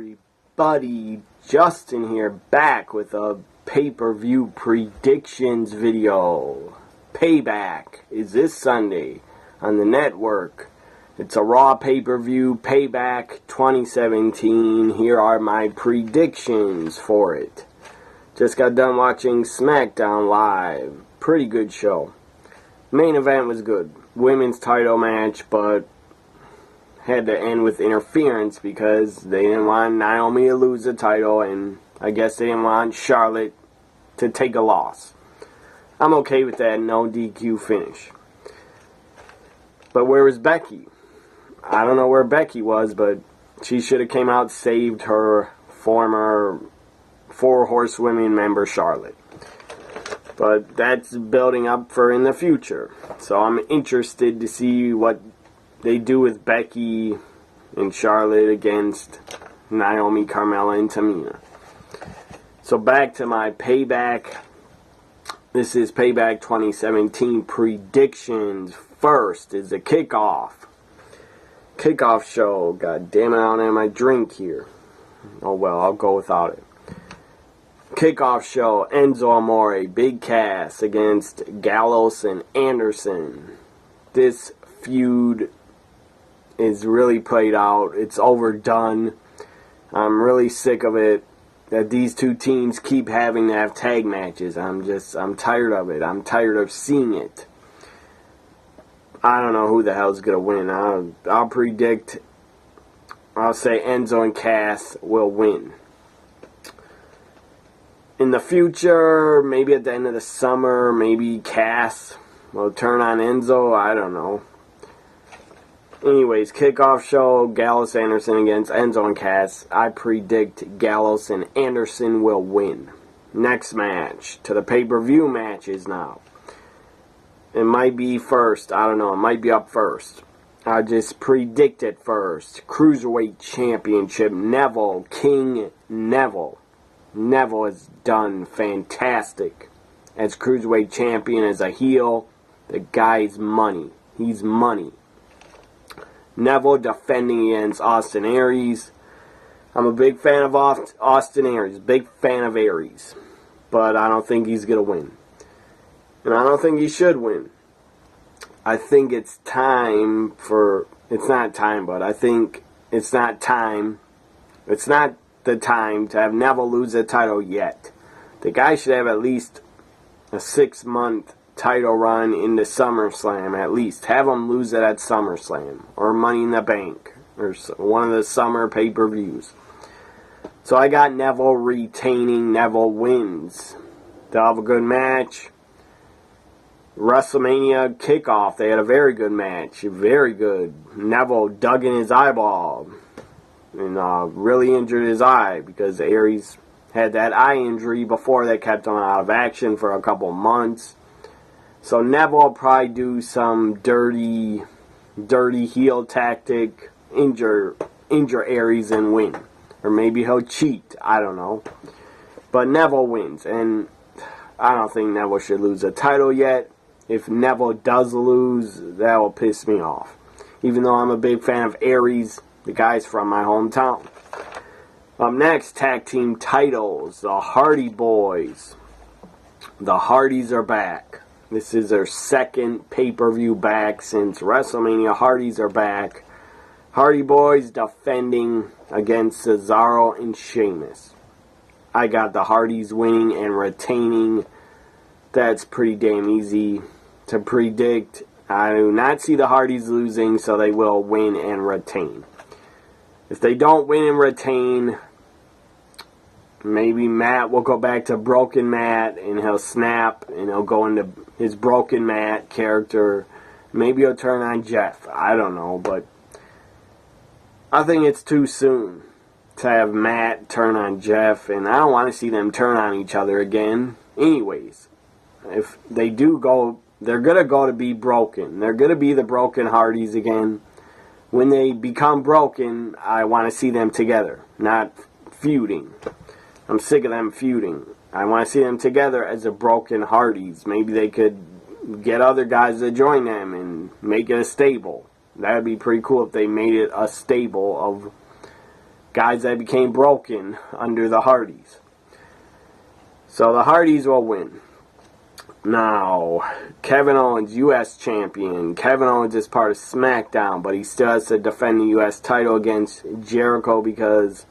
everybody, Justin here, back with a pay-per-view predictions video. Payback is this Sunday on the network. It's a Raw pay-per-view, Payback 2017. Here are my predictions for it. Just got done watching SmackDown Live. Pretty good show. Main event was good. Women's title match, but had to end with interference because they didn't want Naomi to lose the title, and I guess they didn't want Charlotte to take a loss. I'm okay with that, no DQ finish. But where was Becky? I don't know where Becky was, but she should have came out, saved her former Four Horsewomen member Charlotte. But that's building up for in the future. So I'm interested to see what they do with Becky and Charlotte against Naomi, Carmella, and Tamina. So back to my Payback. This is Payback 2017 predictions. First is the kickoff. Kickoff show. God damn it, I don't have my drink here. Oh well, I'll go without it. Kickoff show. Enzo Amore, Big Cass against Gallows and Anderson. This feud is really played out. It's overdone. I'm really sick of it that these two teams keep having to have tag matches. I'm tired of it. I'm tired of seeing it. I don't know who the hell's going to win. I'll predict, I'll say Enzo and Cass will win. In the future, maybe at the end of the summer, maybe Cass will turn on Enzo. I don't know. Anyways, kickoff show, Gallows Anderson against Enzo and Cass. I predict Gallows and Anderson will win. Next match, to the pay-per-view matches now. It might be first, I don't know, it might be up first. I just predict it first. Cruiserweight Championship, Neville, King Neville. Neville has done fantastic as Cruiserweight Champion, as a heel. The guy's money. He's money. Neville defending against Austin Aries. I'm a big fan of Austin Aries. Big fan of Aries. But I don't think he's going to win. And I don't think he should win. I think it's time for... It's not time, but I think it's not time. It's not the time to have Neville lose the title yet. The guy should have at least a 6-month title run into SummerSlam, at least. Have him lose it at SummerSlam or Money in the Bank or one of the summer pay-per-views. So I got Neville retaining. Neville wins. They'll have a good match. WrestleMania kickoff, they had a very good match. Very good. Neville dug in his eyeball and really injured his eye because Aries had that eye injury before that kept him out of action for a couple months. So Neville will probably do some dirty heel tactic, injure Aries and win. Or maybe he'll cheat, I don't know. But Neville wins, and I don't think Neville should lose the title yet. If Neville does lose, that will piss me off. Even though I'm a big fan of Aries, the guy's from my hometown. Up next, tag team titles, the Hardy Boys. The Hardys are back. This is their second pay-per-view back since WrestleMania. Hardys are back. Hardy Boys defending against Cesaro and Sheamus. I got the Hardys winning and retaining. That's pretty damn easy to predict. I do not see the Hardys losing, so they will win and retain. If they don't win and retain, maybe Matt will go back to Broken Matt and he'll snap and he'll go into his Broken Matt character. Maybe he'll turn on Jeff. I don't know, but I think it's too soon to have Matt turn on Jeff, and I don't want to see them turn on each other again. Anyways, if they do go, they're going to go to be broken. They're going to be the Broken Hardys again. When they become broken, I want to see them together, not feuding. I'm sick of them feuding. I want to see them together as the Broken Hardys. Maybe they could get other guys to join them and make it a stable. That would be pretty cool if they made it a stable of guys that became broken under the Hardys. So the Hardys will win. Now, Kevin Owens, U.S. champion. Kevin Owens is part of SmackDown, but he still has to defend the U.S. title against Jericho because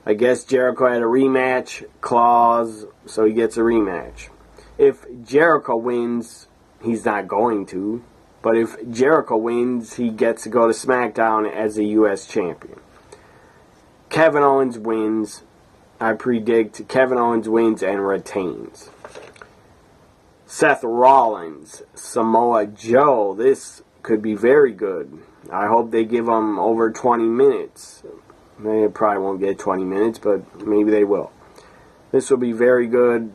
I guess Jericho had a rematch clause, so he gets a rematch. If Jericho wins, he's not going to, but if Jericho wins, he gets to go to SmackDown as a U.S. champion. Kevin Owens wins. I predict Kevin Owens wins and retains. Seth Rollins, Samoa Joe. This could be very good. I hope they give him over 20 minutes. They probably won't get 20 minutes, but maybe they will. This will be very good.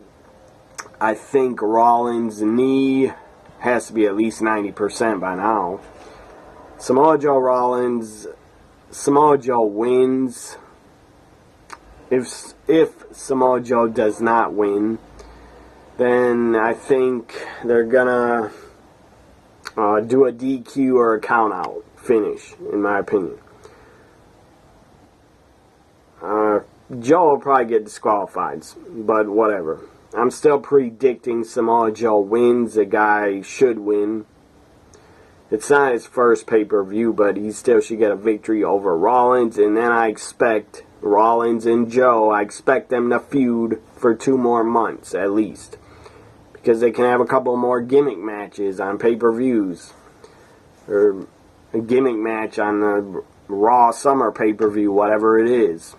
I think Rollins' knee has to be at least 90% by now. Samoa Joe Rollins. Samoa Joe wins. If Samoa Joe does not win, then I think they're gonna do a DQ or a count out finish, in my opinion. Joe will probably get disqualified, but whatever. I'm still predicting Samoa Joe wins. The guy should win. It's not his first pay-per-view, but he still should get a victory over Rollins. And then I expect Rollins and Joe, I expect them to feud for 2 more months at least. Because they can have a couple more gimmick matches on pay-per-views. Or a gimmick match on the Raw Summer pay-per-view, whatever it is.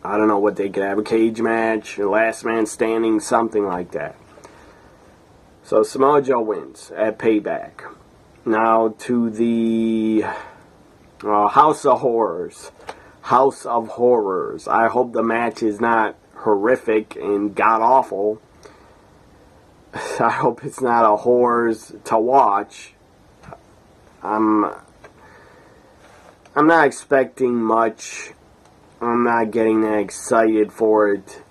I don't know what they could have. A cage match, a last man standing, something like that. So Samoa Joe wins at Payback. Now to the House of Horrors. House of Horrors. I hope the match is not horrific and god-awful. I hope it's not a horrors to watch. I'm not expecting much. I'm not getting that excited for it.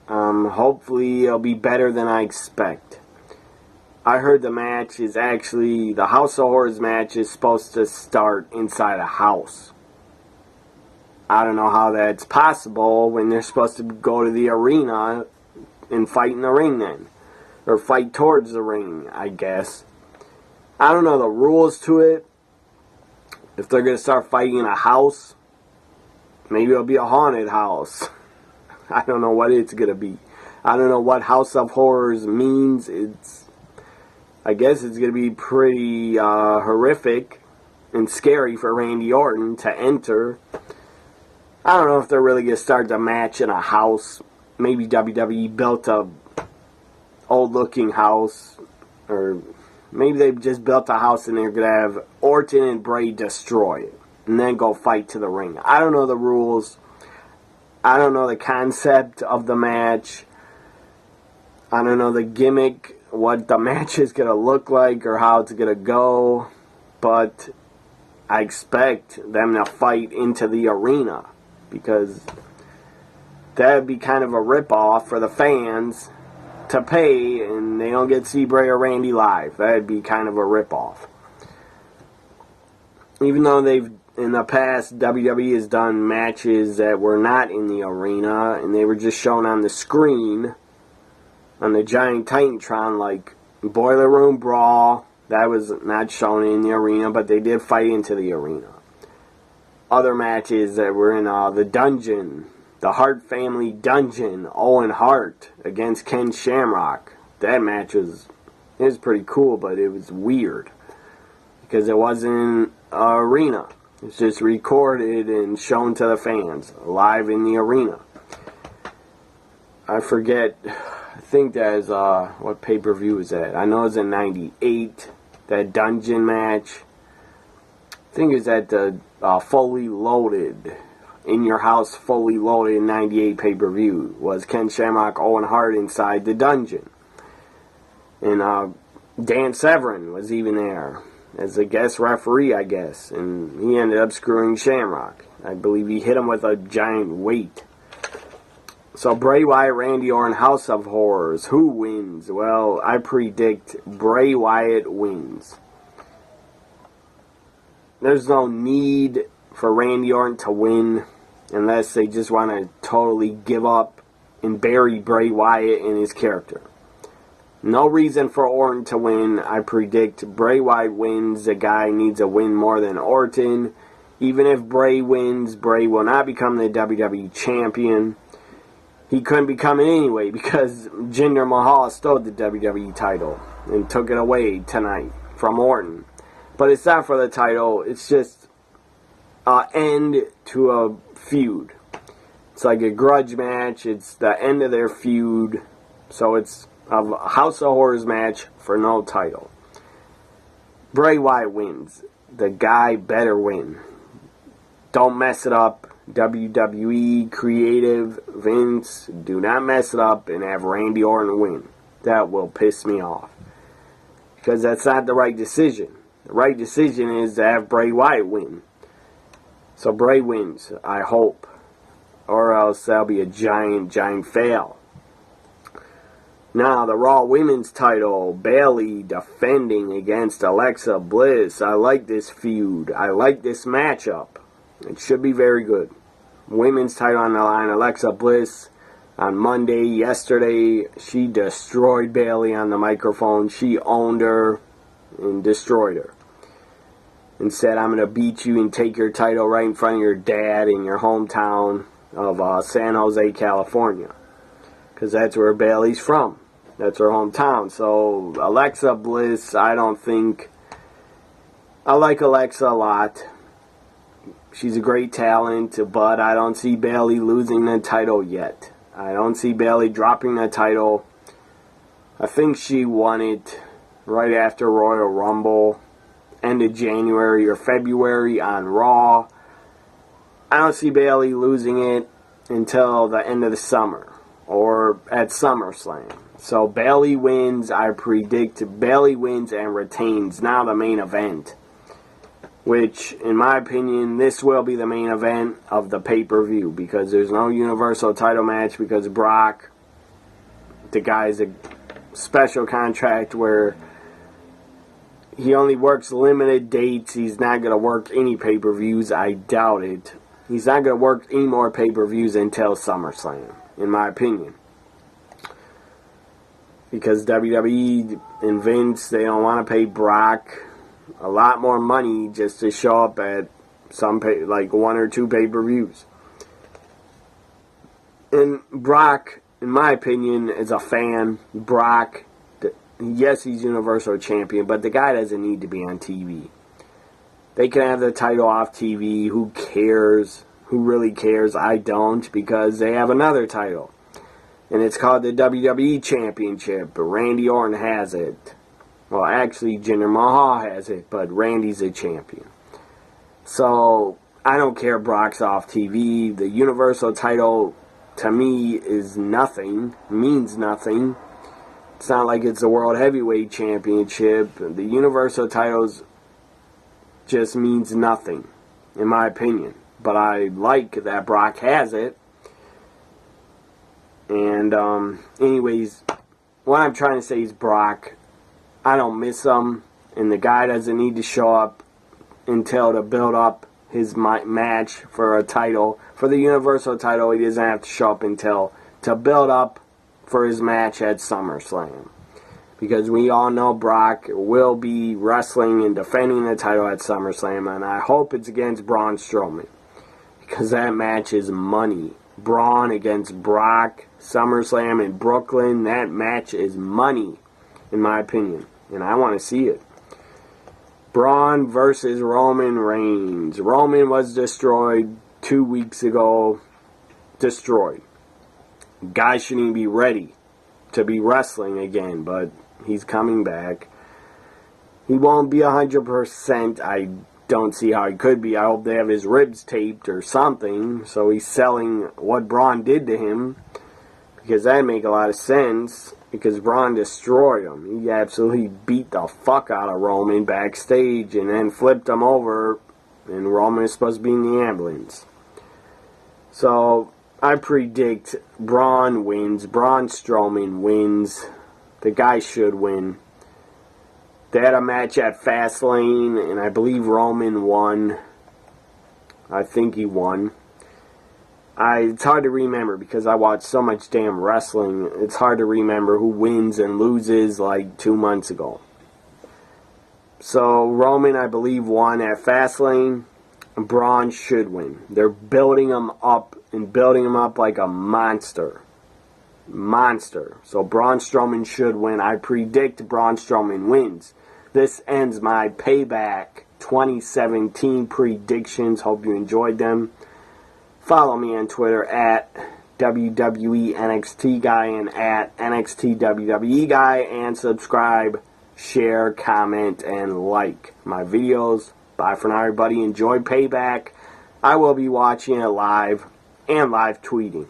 Hopefully it'll be better than I expect. I heard the match is actually, the House of Horrors match is supposed to start inside a house. I don't know how that's possible when they're supposed to go to the arena and fight in the ring then. Or fight towards the ring, I guess. I don't know the rules to it. If they're going to start fighting in a house, maybe it'll be a haunted house. I don't know what it's going to be. I don't know what House of Horrors means. I guess it's going to be pretty horrific and scary for Randy Orton to enter. I don't know if they're really going to start the match in a house. Maybe WWE built a old-looking house, or maybe they just built a house and they're going to have Orton and Bray destroy it, and then go fight to the ring. I don't know the rules. I don't know the concept of the match. I don't know the gimmick, what the match is going to look like, or how it's going to go, but I expect them to fight into the arena, because that would be kind of a ripoff for the fans to pay, and they don't get to see Bray or Randy live. That would be kind of a ripoff. Even though in the past, WWE has done matches that were not in the arena, and they were just shown on the screen, on the giant Titantron, like Boiler Room Brawl. That was not shown in the arena, but they did fight into the arena. Other matches that were in the dungeon, the Hart family dungeon, Owen Hart against Ken Shamrock. That match was pretty cool, but it was weird because it wasn't in an arena. It's just recorded and shown to the fans live in the arena. I forget. I think that is what pay-per-view is that? I know it's in '98. That dungeon match. I think it's at the Fully Loaded, In Your House Fully Loaded in '98 pay-per-view. Was Ken Shamrock, Owen Hart inside the dungeon. And Dan Severn was even there as a guest referee, I guess. And he ended up screwing Shamrock. I believe he hit him with a giant weight. So Bray Wyatt, Randy Orton, House of Horrors. Who wins? Well, I predict Bray Wyatt wins. There's no need for Randy Orton to win unless they just want to totally give up and bury Bray Wyatt and his character. No reason for Orton to win. I predict Bray Wyatt wins. The guy needs a win more than Orton. Even if Bray wins, Bray will not become the WWE champion. He couldn't become it anyway because Jinder Mahal stole the WWE title and took it away tonight from Orton. But it's not for the title. It's just an end to a feud. It's like a grudge match. It's the end of their feud. So it's a House of Horrors match for no title. Bray Wyatt wins. The guy better win. Don't mess it up. WWE, creative, Vince, do not mess it up and have Randy Orton win. That will piss me off. Because that's not the right decision. The right decision is to have Bray Wyatt win. So Bray wins, I hope. Or else that'll be a giant, giant fail. Now, the Raw Women's title, Bayley defending against Alexa Bliss. I like this feud. I like this matchup. It should be very good. Women's title on the line. Alexa Bliss on Monday, yesterday, she destroyed Bayley on the microphone. She owned her and destroyed her. And said, I'm going to beat you and take your title right in front of your dad in your hometown of San Jose, California. Because that's where Bayley's from. That's her hometown. So, Alexa Bliss, I like Alexa a lot. She's a great talent, but I don't see Bayley losing the title yet. I don't see Bayley dropping the title. I think she won it right after Royal Rumble, end of January or February on Raw. I don't see Bayley losing it until the end of the summer or at SummerSlam. So Bayley wins. I predict Bayley wins and retains now the main event. Which, in my opinion, this will be the main event of the pay-per-view. Because there's no Universal title match. Because Brock, the guy's a special contract where he only works limited dates. He's not going to work any pay-per-views. I doubt it. He's not going to work any more pay-per-views until SummerSlam, in my opinion. Because WWE and Vince, they don't want to pay Brock a lot more money just to show up at some like one or two pay-per-views. And Brock, in my opinion, as a fan, Brock, yes, he's Universal Champion, but the guy doesn't need to be on TV. They can have the title off TV. Who cares? Who really cares? I don't, because they have another title. And it's called the WWE Championship. Randy Orton has it. Well, actually, Jinder Mahal has it, but Randy's a champion. So, I don't care Brock's off TV. The Universal title, to me, is nothing. Means nothing. It's not like it's the World Heavyweight Championship. The Universal titles just means nothing, in my opinion. But I like that Brock has it. And, anyways, what I'm trying to say is Brock, I don't miss him, and the guy doesn't need to show up until to build up his match for a title. For the Universal title, he doesn't have to show up until to build up for his match at SummerSlam. Because we all know Brock will be wrestling and defending the title at SummerSlam, and I hope it's against Braun Strowman. Because that match is money. Braun against Brock, SummerSlam in Brooklyn, that match is money, in my opinion. And I want to see it. Braun versus Roman Reigns. Roman was destroyed 2 weeks ago. Destroyed. Guy shouldn't even be ready to be wrestling again, but he's coming back. He won't be 100%. I don't see how he could be. I hope they have his ribs taped or something, so he's selling what Braun did to him, because that'd make a lot of sense. Because Braun destroyed him. He absolutely beat the fuck out of Roman backstage and then flipped him over, and Roman is supposed to be in the ambulance. So, I predict Braun wins. Braun Strowman wins. The guy should win. They had a match at Fastlane, and I believe Roman won. I think he won. It's hard to remember because I watch so much damn wrestling. It's hard to remember who wins and loses like 2 months ago. So Roman, I believe, won at Fastlane. Braun should win. They're building him up and building him up like a monster. So Braun Strowman should win. I predict Braun Strowman wins. This ends my Payback 2017 predictions. Hope you enjoyed them. Follow me on Twitter at WWE NXT Guy and at NXT WWE Guy, and subscribe, share, comment, and like my videos. Bye for now, everybody. Enjoy Payback. I will be watching it live and live tweeting.